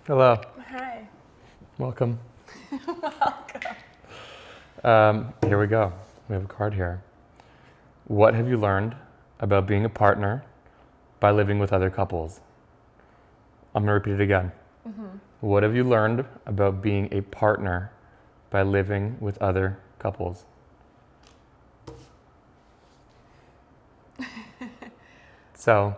Hello. Hi. Welcome. Welcome. Here we go. We have a card here. What have you learned about being a partner by living with other couples? I'm going to repeat it again. What have you learned about being a partner by living with other couples? So,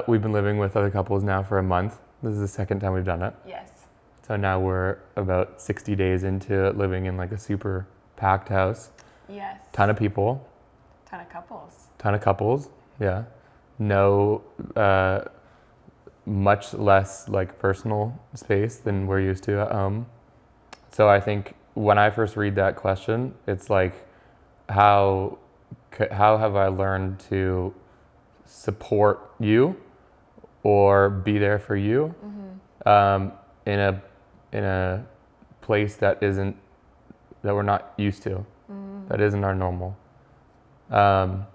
we've been living with other couples now for a month. This is the second time we've done it. Yes. So now we're about 60 days into living in like a super packed house. Yes. Ton of people. Ton of couples. Ton of couples. Yeah. No, much less like personal space than we're used to at home. So I think when I first read that question, it's like, how have I learned to support you or be there for you in a place that we're not used to, that isn't our normal. So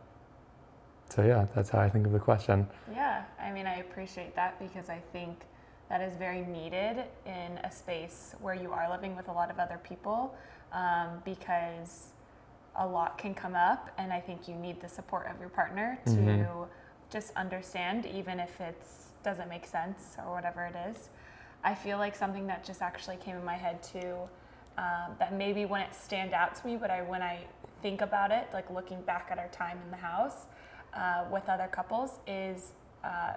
yeah, that's how I think of the question. Yeah, I mean, I appreciate that because I think that is very needed in a space where you are living with a lot of other people, because a lot can come up, and I think you need the support of your partner to just understand, even if it doesn't make sense or whatever it is. I feel like something that just actually came in my head too, that maybe wouldn't stand out to me, but when I think about it, like looking back at our time in the house with other couples, is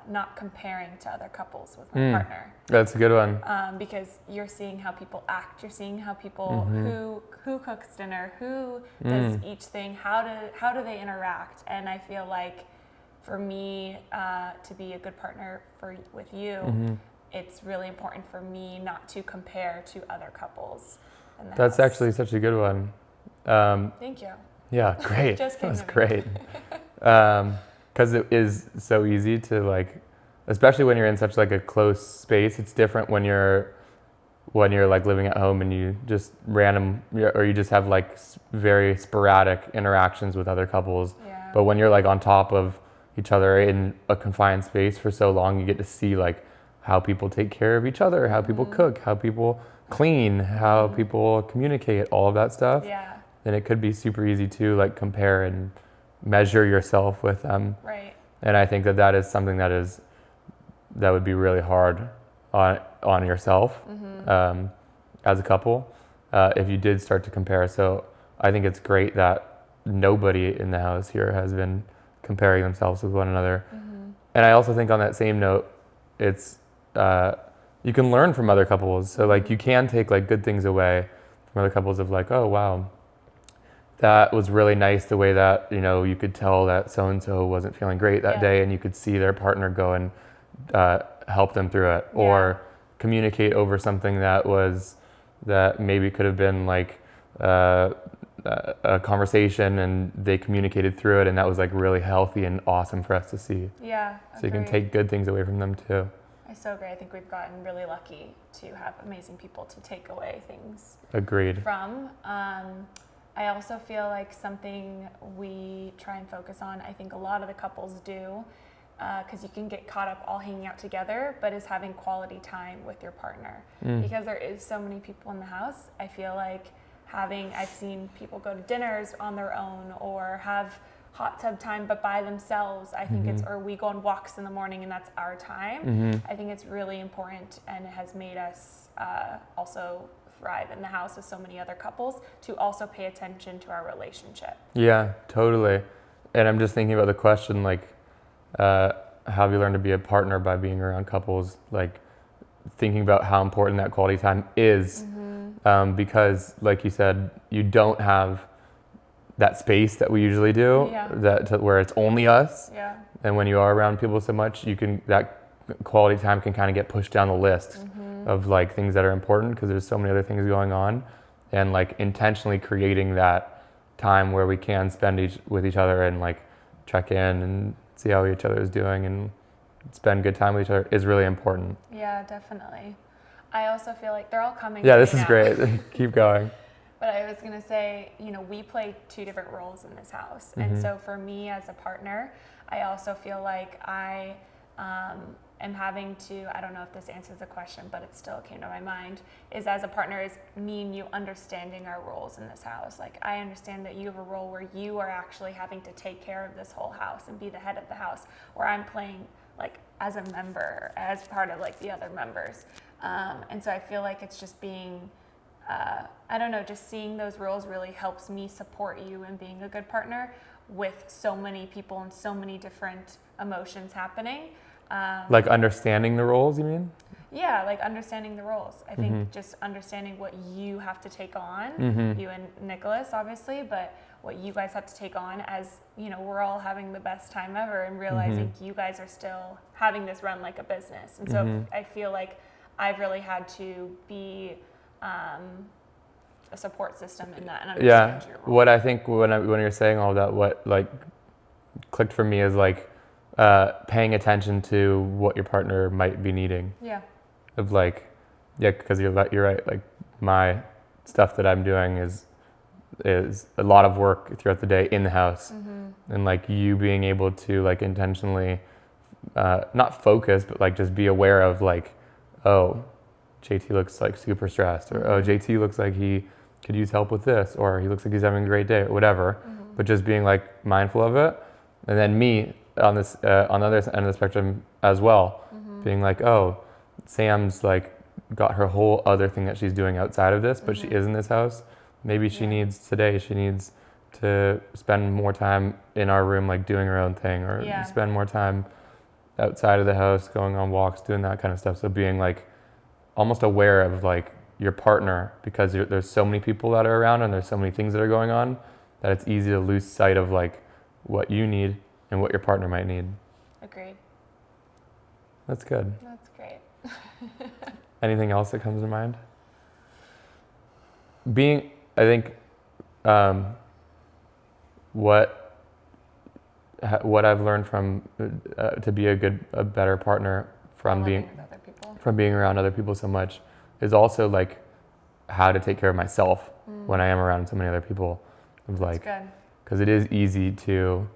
not comparing to other couples with my partner. That's a good one. Because you're seeing how people act, you're seeing how people who cooks dinner, who does each thing, how do they interact, and I feel like for me to be a good partner with you, it's really important for me not to compare to other couples in the That's house. actually such a good one. Thank you. Yeah, great. Just That was kidding. great. Because it is so easy to like, especially when you're in such like a close space. It's different when you're like living at home and you just you just have like very sporadic interactions with other couples. Yeah. But when you're like on top of each other in a confined space for so long, you get to see like how people take care of each other, how people cook, how people clean, how people communicate, all of that stuff. Yeah. And it could be super easy to like compare and measure yourself with them. Right. And I think that is something that would be really hard on yourself as a couple if you did start to compare. So I think it's great that nobody in the house here has been comparing themselves with one another. And I also think on that same note, it's you can learn from other couples. So like you can take like good things away from other couples of like, oh wow, that was really nice the way that, you could tell that so-and-so wasn't feeling great that day, and you could see their partner go and help them through it, or communicate over something that maybe could have been like a conversation, and they communicated through it, and that was like really healthy and awesome for us to see. Yeah. So you can take good things away from them too. I so agree. I think we've gotten really lucky to have amazing people to take away things Agreed. from. I also feel like something we try and focus on, I think a lot of the couples do, because you can get caught up all hanging out together, but is having quality time with your partner. Because there is so many people in the house, I feel like I've seen people go to dinners on their own or have hot tub time but by themselves. I think or we go on walks in the morning and that's our time. I think it's really important, and it has made us also thrive in the house with so many other couples to also pay attention to our relationship. Yeah, totally. And I'm just thinking about the question, like, how have you learned to be a partner by being around couples? Like, thinking about how important that quality time is, because, like you said, you don't have that space that we usually do, where it's only us. Yeah. And when you are around people so much, that quality time can kind of get pushed down the list of like things that are important, because there's so many other things going on, and like intentionally creating that time where we can spend with each other and like check in and see how each other is doing and spend good time with each other is really important. Yeah, definitely. I also feel like they're all coming. Yeah, this is great. Keep going. But I was gonna say, we play two different roles in this house, and so for me as a partner, I also feel like I am having to, I don't know if this answers the question, but it still came to my mind, is as a partner is me and you understanding our roles in this house. Like, I understand that you have a role where you are actually having to take care of this whole house and be the head of the house, where I'm playing like as a member, as part of like the other members. And so I feel like it's just being, I don't know, just seeing those roles really helps me support you in being a good partner with so many people and so many different emotions happening. Like understanding the roles, you mean? Yeah, like understanding the roles. I think just understanding what you have to take on, you and Nicholas, obviously, but what you guys have to take on as, you know, we're all having the best time ever and realizing you guys are still having this run like a business. And so I feel like I've really had to be a support system in that and understand your role. What I think when you're saying all that, what like clicked for me is like paying attention to what your partner might be needing. Yeah. Of like, yeah, because you're right. Like my stuff that I'm doing is a lot of work throughout the day in the house, and like you being able to like intentionally, not focus, but like just be aware of like, oh, JT looks like super stressed, or oh, JT looks like he could use help with this, or he looks like he's having a great day, or whatever. But just being like mindful of it, and then me on this on the other end of the spectrum as well, being like, oh, Sam's like got her whole other thing that she's doing outside of this, but she is in this house. Maybe she needs to spend more time in our room, like doing her own thing, or spend more time outside of the house, going on walks, doing that kind of stuff. So being like almost aware of like your partner, because there's so many people that are around and there's so many things that are going on that it's easy to lose sight of like what you need and what your partner might need. Agreed. That's good. That's great. Anything else that comes to mind? I think what I've learned from to be a better partner from being around other people so much is also like how to take care of myself when I am around so many other people. Of like, because it is easy to,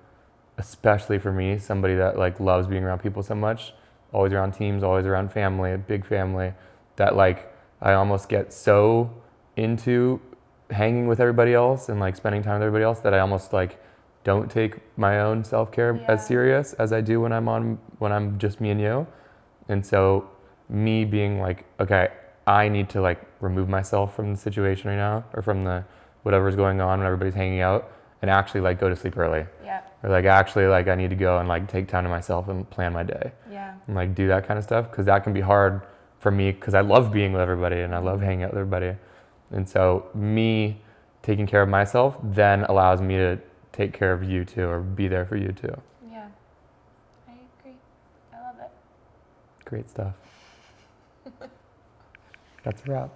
especially for me, somebody that like loves being around people so much, always around teams, always around family, a big family, that like I almost get so into hanging with everybody else and like spending time with everybody else that I almost like don't take my own self-care as serious as I do when I'm just me and you. And so me being like, okay, I need to like remove myself from the situation right now, or from the whatever's going on when everybody's hanging out, and actually like go to sleep early. Yeah. Or like actually like I need to go and like take time to myself and plan my day. Yeah. And like do that kind of stuff, because that can be hard for me, because I love being with everybody and I love hanging out with everybody. And so me taking care of myself then allows me to take care of you too, or be there for you too. Yeah, I agree. I love it. Great stuff. That's a wrap.